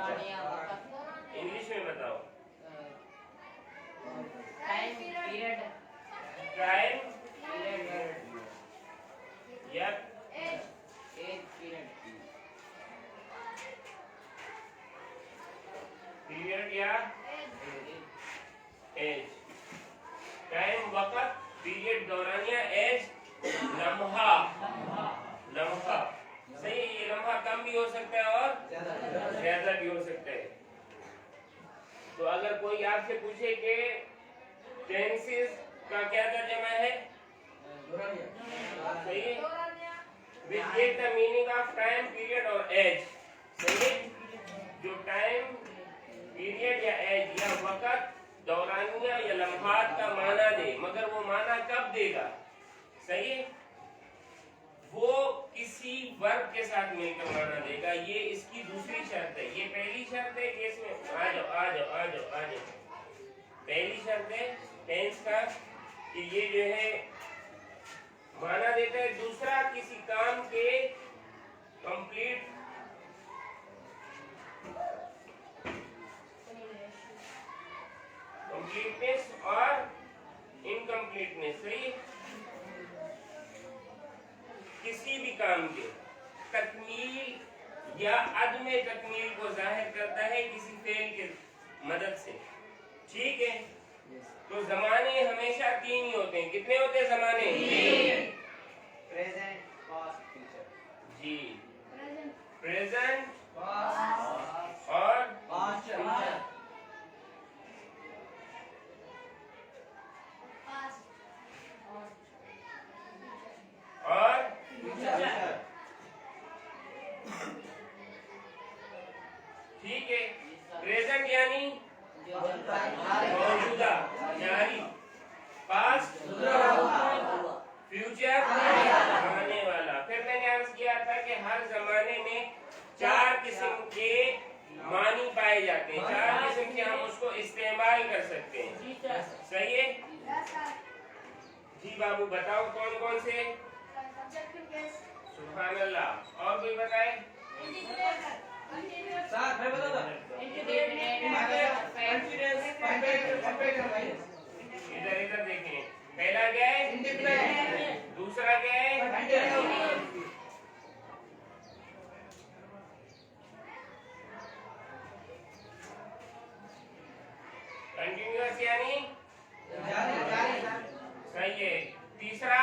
English में बताओ। Time period. Time या एज पीरियड। पीरियड या एज। टाइम वक्त, पीरियड दौरानिया, एज लम्हा। लम्हा सही। ये लम्हा कम भी हो सकता है और ज्यादा भी हो सकता है। तो अगर कोई आपसे पूछे कि टेंसेस का क्या तर्जुमा है, सही है, which give the meaning of time, period और एज। सही है। जो टाइम, पीरियड या एज या वक्त, दौरानिया या लम्हात का माना दे, मगर वो माना कब देगा, सही है, वो किसी वर्ब के साथ मिलकर माना देगा। ये इसकी दूसरी शर्त है। ये पहली शर्त है कि इसमें आ जाओ आ जाओ आ जाओ आ जाओ। पहली शर्त है टेंस का कि ये जो है माना देता है। दूसरा, किसी काम के कंप्लीटनेस और इनकम्प्लीटनेस। सही। किसी भी काम के तकमील या अदम तकमील को जाहिर करता है किसी फेल के मदद से। ठीक है। तो जमाने हमेशा तीन ही होते हैं। कितने होते हैं जमाने? Present, past, future. जी, प्रेजेंट, पास्ट और पास्ट, फ्यूचर। और फ्यूचर। ठीक है। प्रेजेंट यानी मौजूदा जारी, पास्ट फ्यूचर आने वाला। फिर मैंने अर्ज किया था कि हर जमाने में चार किस्म के मानी पाए जाते हैं। चार किस्म के हम उसको इस्तेमाल कर सकते हैं। सही है। जी बाबू बताओ कौन कौन से? सुभान अल्लाह। और कोई बताए? सर मैं बता दूं। इधर इधर देखें। पहला क्या है? दूसरा क्या है? कंटिन्यूअस यानी सही है। तीसरा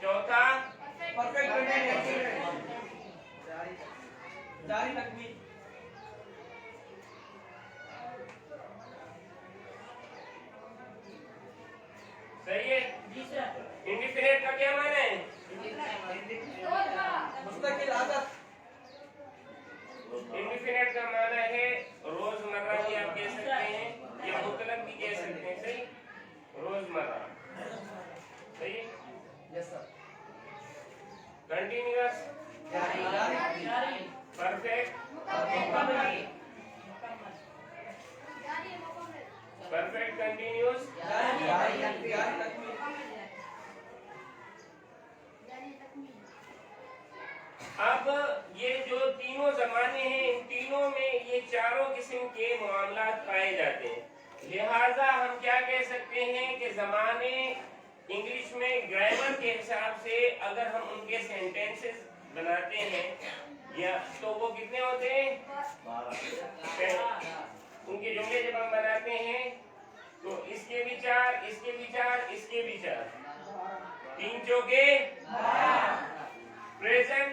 चौथा जारी तकमील। सही है। इंडिफिनिट का क्या माना है? मुस्तकिल आदत। इंडिफिनिट का माना है रोजमर्रा भी आप कह सकते हैं या मुतलक भी कह सकते हैं। सही। रोजमर्रा। सही। Yes sir. Continuous, perfect, perfect continuous, अब ये जो तीनों जमाने हैं, इन तीनों में ये चारों किस्म के मामलात पाए जाते हैं। लिहाजा हम क्या कह सकते हैं कि जमाने इंग्लिश में ग्रामर के हिसाब से अगर हम उनके सेंटेंसेस बनाते हैं या तो वो कितने होते हैं? 12। उनके जुमले जब हम बनाते हैं तो इसके भी चार, इसके भी चार, इसके भी चार, 3 चौके प्रेजेंट,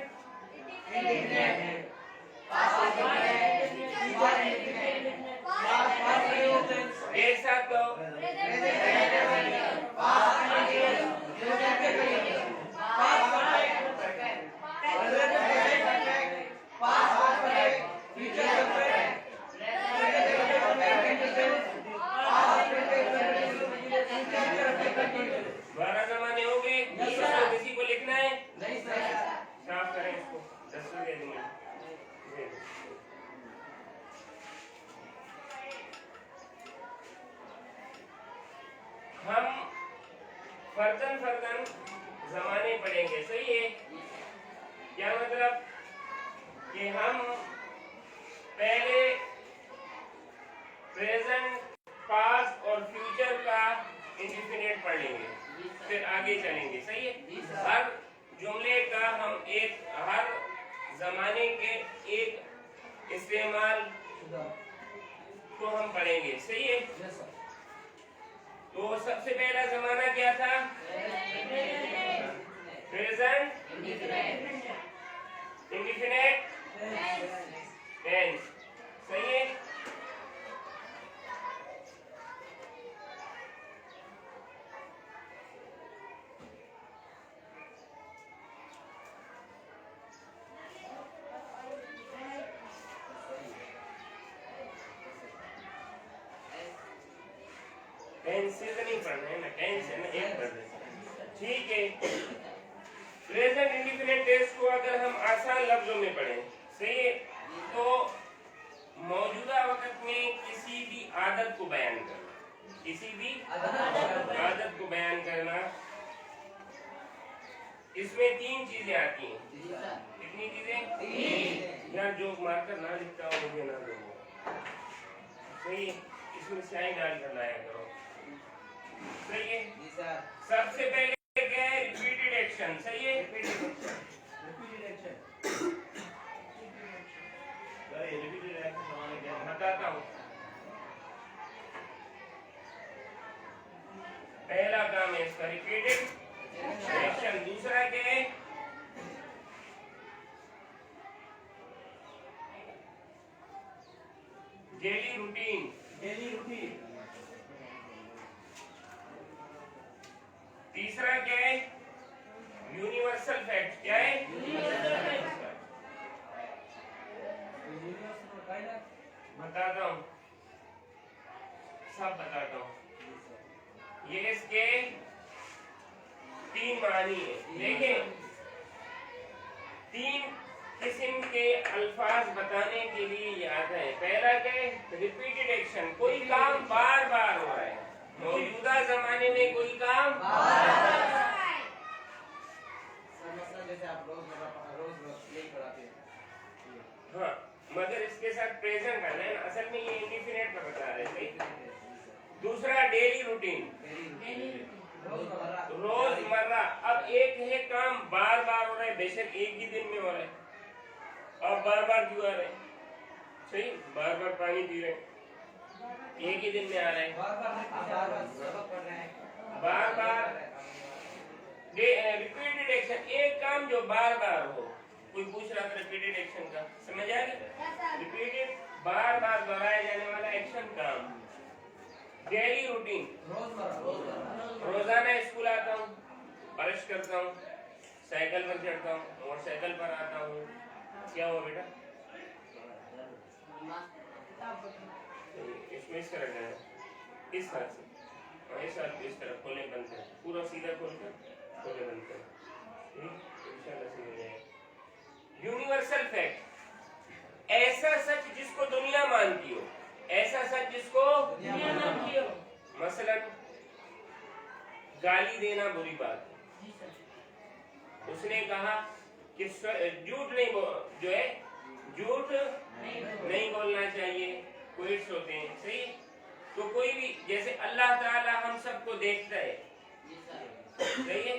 एक साथ तो बारह जमाने हो गए। किसी को लिखना है? कि हम पहले प्रेजेंट, पास्ट और फ्यूचर का इंडिफिनिट पढ़ लेंगे, फिर आगे चलेंगे। सही है। हर जुमले का हम हर जमाने के एक इस्तेमाल को हम पढ़ेंगे। सही है। Yes, sir. तो सबसे पहला जमाना क्या था? Present indefinite tense. सही है। टेंस से तो नहीं पढ़ना है ना, टेंस है ना, एक पढ़ रहे। ठीक है। प्रेजेंट इंडिफिनिट टेंस को अगर हम आसान लफ्जों में पढ़ें, सही है, तो मौजूदा वक्त में किसी भी आदत को बयान करना, किसी भी आदत को बयान करना। इसमें 3 चीजें आती हैं। कितनी चीजें? यार जो मार्कर ना लिखता हो मुझे ना दो। सही है। इसमें स्याही डाल कर लाया करो। सही है। सबसे पहले क्या है? Repeated action. सही है। बताता हूँ। पहला काम है इसका रिपीटेड एक्शन। दूसरा क्या है? Daily routine. तीसरा क्या है? Universal fact. क्या है? बताता हूँ, सब बताता हूँ। ये इसके 3 मानी है। देखिए, 3 किस्म के अल्फाज बताने के लिए याद है। पहला क्या है? Repeated action. कोई काम बार बार हो रहा है। मौजूदा जमाने में कोई काम जैसे आप रोज यही पढ़ाते हैं। हाँ, मगर इसके साथ प्रेजेंट करना है ना। असल में ये इंडिफिनिट का बता रहे थे। दूसरा डेली रूटीन, रोजमर्रा। अब एक है काम बार बार हो रहा है, बेशक एक ही दिन में हो रहा है। अब बार बार क्यों आ रहे हैं? सही, बार बार पानी पी रहे हैं, एक ही दिन में आ रहे हैं। बार बार रिपीटेड एक्शन। एक काम जो बार बार हो। कोई पूछ रहा था रिपीटेड एक्शन का, समझ आ गया? रिपीटेड, बार बार दोहराया जाने वाला एक्शन काम। डेली रूटीन, रोजाना स्कूल आता हूँ, ब्रश करता हूँ, साइकिल पर चढ़ता हूँ, मोटरसाइकिल पर आता हूँ। क्या हुआ बेटा? इसमें इस तरह है, इस तरह से, इस तरह खोले बंद कर, पूरा सीधा खोलकर खोले बंद कर। इंशाल्लाह सही हो जाएगा। यूनिवर्सल फैक्ट, ऐसा सच जिसको दुनिया मानती हो, ऐसा सच जिसको दुनिया मानती हो। मसलन गाली देना बुरी बात है। उसने कहा कि झूठ नहीं जो है झूठ नहीं बोलना चाहिए। क्विट्स होते हैं। सही। तो कोई भी, जैसे अल्लाह ताला हम सबको देखता है। सही है।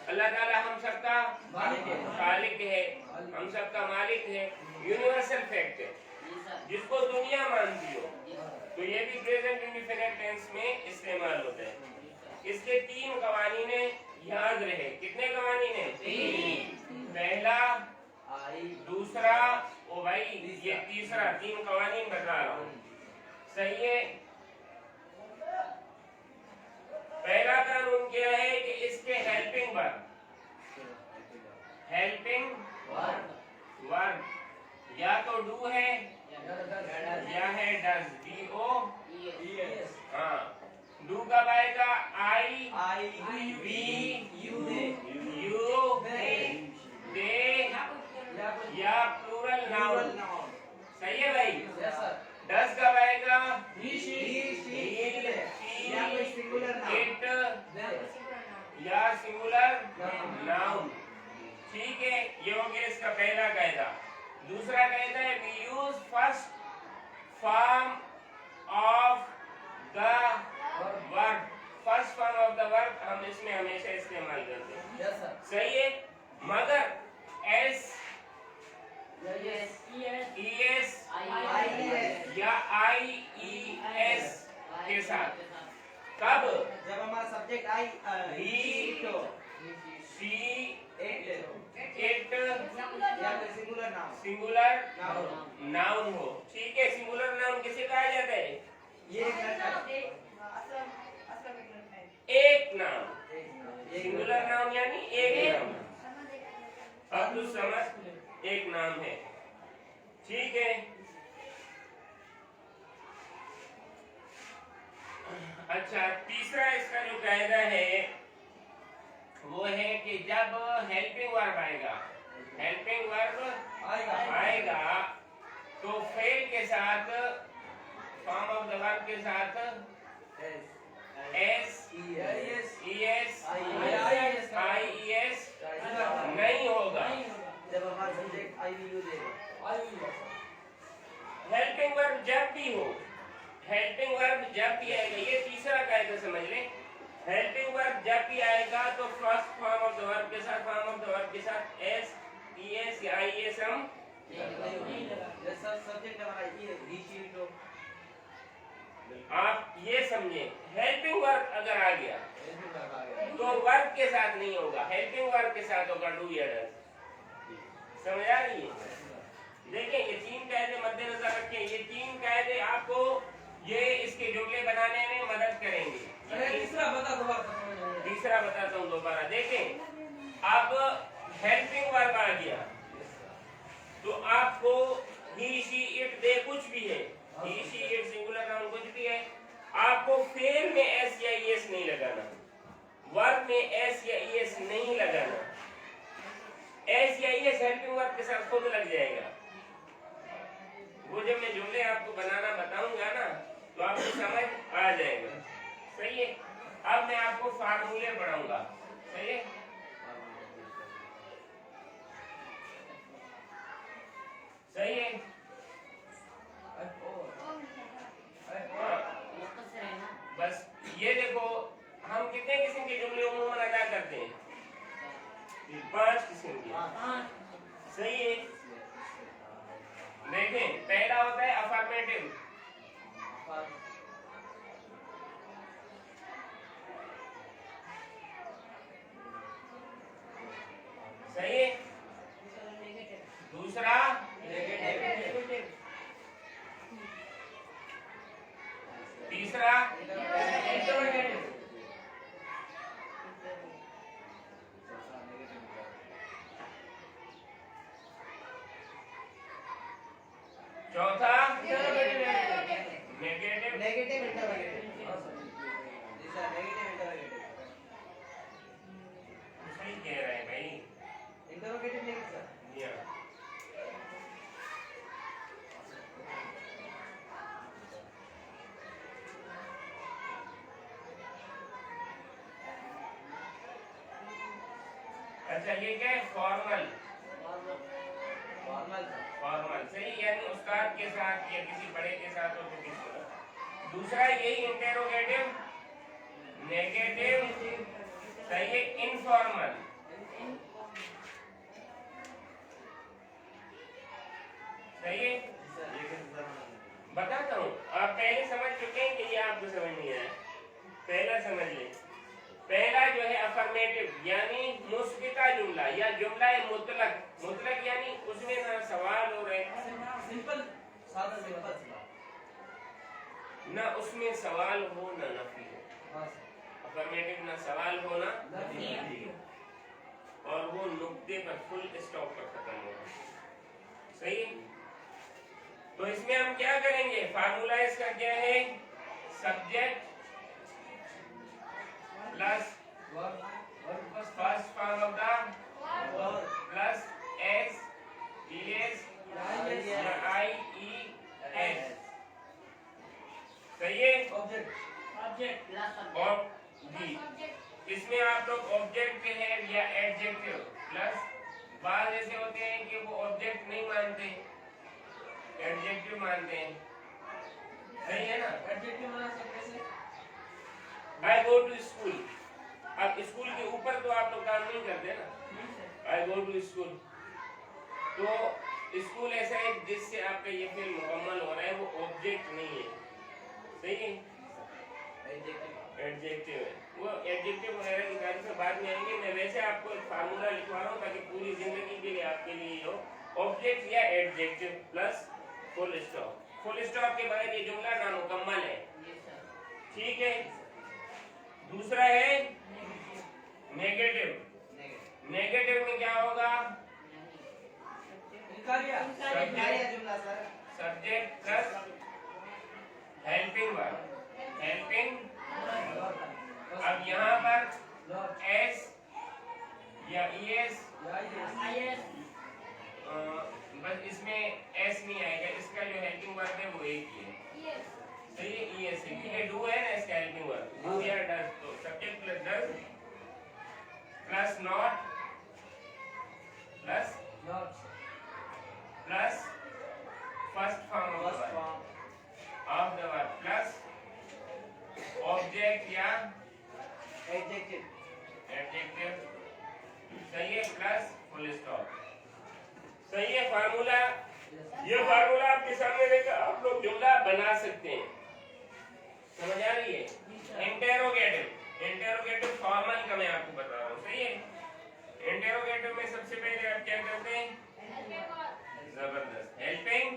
अल्लाह ताला हम सबका खालिक है, हम सबका मालिक है। यूनिवर्सल फैक्ट है जिसको दुनिया मानती हो। तो ये भी प्रेजेंट इंडेफिनिट टेंस में इस्तेमाल होता है। इसके 3 कवानीन याद रहे। कितने कवानीन है? 3। पहला, दूसरा, ओ भाई ये तीसरा। 3 कवानीन बता रहा हूँ। सही है। पहला कानून क्या है कि इसके हेल्पिंग वर्ब या तो डू है या है डज। DO। हाँ, डू कब आएगा? I, we, you, they या प्लूरल नाउन। सही है भाई? डज कब आएगा? इट या सिंगुलर नाउन। ठीक है, ये हो गया इसका पहला कायदा। दूसरा कहता है we use first form of the verb, first form of the verb हम इसमें हमेशा इस्तेमाल करते हैं। Yes sir. सही है, मगर एस Yes. ES IES या IES के साथ कब? जब हमारा सब्जेक्ट आई He, तो she, एट ले लो it या फिर singular noun singular noun. Noun हो। ठीक है, सिंगुलर नाउन किसे कहा जाता है? ये एक लड़का एक नाम। सिंगुलर नाउन यानी एक नाम। अब तो समझ, एक नाम है। ठीक है, अच्छा तीसरा इसका जो कायदा है वो है कि जब हेल्पिंग वर्ब आएगा, हेल्पिंग वर्ब आएगा तो फेल के साथ, फॉर्म ऑफ द वर्ब के साथ एस ES IES नहीं होगा। जब हमारा सब्जेक्ट आई वी यूज देगा। हेल्पिंग वर्ब जब भी हो, हेल्पिंग वर्ब जब भी आएगा, ये तीसरा कायदा समझ लें। हेल्पिंग वर्ब जब भी आएगा तो first form of the verb के साथ, फॉर्म ऑफ द वर्ब के साथ एस ES या IES हम सब्जेक्ट हमारा ये ही शी तो आप ये समझे, हेल्पिंग वर्ब अगर आ गया तो वर्ब के साथ नहीं होगा, हेल्पिंग वर्ब के साथ होगा डू या डज। समझ आ रही है? देखिए ये तीन कायदे मद्देनजर रखें, ये तीन कायदे आपको ये इसके जुमले बनाने में मदद करेंगे। तीसरा बता दोबारा। तीसरा बताता हूँ दोबारा। देखें, अब हेल्पिंग वर्ब आ गया तो आपको ही शी इट दे कुछ भी है, ही शी इट सिंगुलर नाउन कुछ भी है, आपको फेल में एस या ES नहीं लगाना, वर्ब में एस या ES नहीं लगाना। एस या ES हेल्पिंग वर्ब के साथ खुद लग जाएगा। वो जब मैं जुमले आपको बनाना बताऊंगा ना तो आपको समझ आ जाएगा। सही है, अब मैं आपको फार्मूले पढ़ाऊंगा। सही है, सही है। मुख्तसर है ना। बस ये देखो, हम कितने किस्म के जुमले उम्मूमन अदा करते हैं? 5 किस्म के। सही है, देखें पहला होता है अफर्मेटिव। सही है, दूसरा तीसरा चौथा नेगेटिव। Negative interrogative. जैसा नेगेटिव इंटरोगेटिव। सही कह रहे हैं भाई। इंटरोगेटिव नहीं सर। या अच्छा, ये क्या है? फॉर्मल। फॉर्मल फॉर्मल सही, यानी उस्ताद के साथ या किसी बड़े के साथ हो तो किसी का। दूसरा यही इंटेरोगेटिव, नेगेटिव। सही है, इनफॉर्मल। सही है, बताता हूँ। आप पहले समझ चुके हैं कि ये आपको समझ नहीं आया? पहला समझ ले। पहला जो है अफर्मेटिव यानी मुस्बिता जुमला या जुमला मुतलक। मुतलक यानी उसमें ना सवाल हो रहे, सिंपल सादा सिंपल ना उसमें सवाल हो ना नफी हो। अफर्मेटिव ना सवाल हो ना नफी हो, और वो नुक्ते पर फुल स्टॉप पर खत्म हो। सही है, तो इसमें हम क्या करेंगे? फार्मूला इसका क्या है? Subject plus first form of the plus S ES या IES। सही है, ऑब्जेक्ट प्लस और जी इसमें आप लोग ऑब्जेक्ट है या एडजेक्टिव प्लस, बात ऐसे होते हैं कि वो ऑब्जेक्ट नहीं मान मानते हैं, एडजेक्टिव मानते हैं, सही है ना? एडजेक्टिव बना सकते हैं। आई गो टू स्कूल, अब स्कूल के ऊपर तो आप लोग काम नहीं करते ना, आई गो टू स्कूल, तो स्कूल ऐसा है जिससे आपका ये फेल मुकम्मल हो रहा है, वो ऑब्जेक्ट नहीं है, सही है, एडजेक्टिव है। वो एडजेक्टिव वगैरह की तारीफ में बाद में आएंगे। मैं वैसे आपको एक फार्मूला लिखवा रहा हूँ ताकि पूरी जिंदगी के लिए आपके लिए हो, ऑब्जेक्ट या adjective plus full stop. Full stop के बगैर ये जुमला नामुकम्मल है, ठीक है। दूसरा है नेगेटिव। नेगेटिव में क्या होगा? Subject plus helping verb, helping. अब यहाँ पर एस या ईएस, बस इसमें एस नहीं आएगा, इसका जो हेल्पिंग वर्ब है वो एक ही है, सही है, ईएस है, क्योंकि डू है ना इसका हेल्पिंग वर्ब, डू या डज, तो subject plus does plus not plus plus first form of the verb plus object या एडजेक्टिव, सही है, प्लस फुल स्टॉप, सही है फार्मूला। ये फार्मूला आपके सामने लेकर आप लोग जुमला बना सकते हैं, समझ आ रही है? इंटेरोगेटिव, इंटेरोगेटिव फॉर्मल का मैं आपको बता रहा हूँ, सही है। इंटेरोगेटिव में सबसे पहले आप क्या करते हैं? जबरदस्त, हेल्पिंग,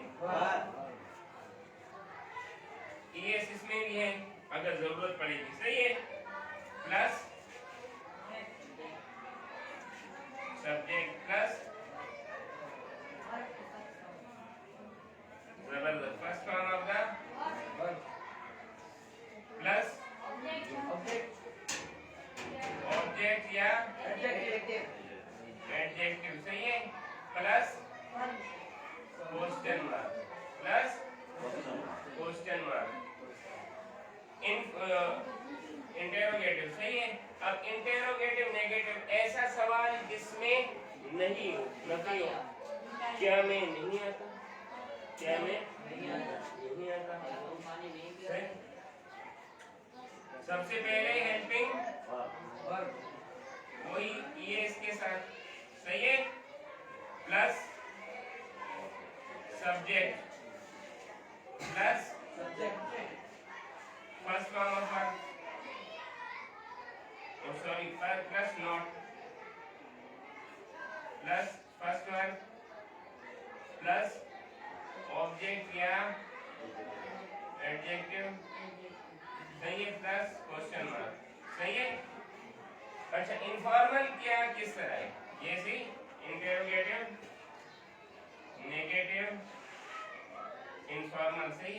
ईएस इसमें भी है अगर जरूरत पड़ेगी, सही है, प्लस सब्जेक्ट प्लस जबरदस्त first form of the plus object या एडजेक्टिव, सही है, plus question mark, plus question mark. Interrogative, सही है। अब इंटेरोगेटिव नेगेटिव, ऐसा सवाल जिसमें नहीं हो, नफी हो, क्या मैं नहीं आता, क्या मैं नहीं आता, सही? सबसे पहले हेल्पिंग वही ये इसके साथ, सही है, plus subject plus first form of verb, sorry plus not plus first verb plus object या एडजेक्टिव, सही है, प्लस क्वेश्चन मार्क, सही है। अच्छा, इनफॉर्मल क्या किस तरह है? ये सी इंटेरोगेटिव, नेगेटिव, इनफॉर्मल, सही।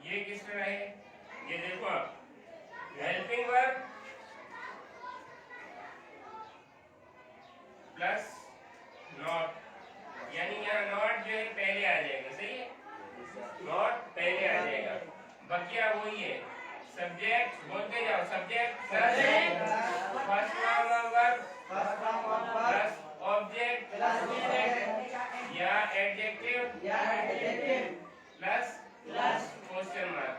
ये किस तरह है? ये देखो आप, हेल्पिंग वर्ब प्लस नॉट, यानी यहाँ नॉट जो है पहले आ जाएगा, सही है, नॉट पहले आ जाएगा, बकिया वही है, सब्जेक्ट, बोलते जाओ, subject first form of verb plus object या एडजेक्टिव प्लस क्वेश्चन मार्क।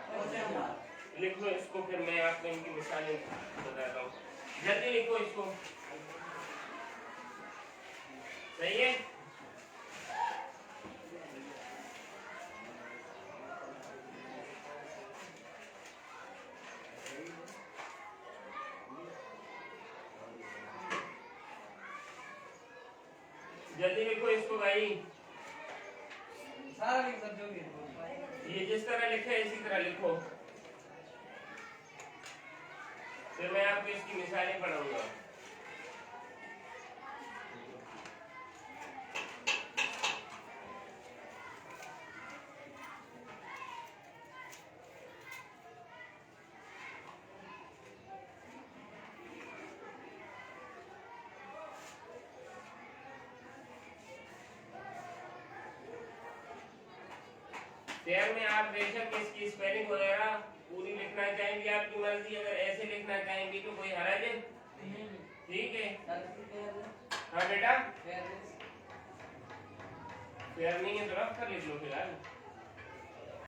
लिख लो इसको, फिर मैं आपको इनकी मिसालें बताता हूँ, जल्दी लिखो इसको, सही है। जल्दी लिखो इसको भाई, सारा लिख सकते हो, ये जिस तरह लिखे है इसी तरह लिखो, फिर मैं आपको इसकी मिसालें पढ़ाऊंगा। शेयर में आप बेशक इसकी स्पेलिंग वगैरह पूरी लिखना चाहेंगे, आपकी मर्जी, अगर ऐसे लिखना चाहेंगे तो कोई हरज है, ठीक है। हाँ बेटा फेयर नहीं है तो रफ कर लिख लो फिलहाल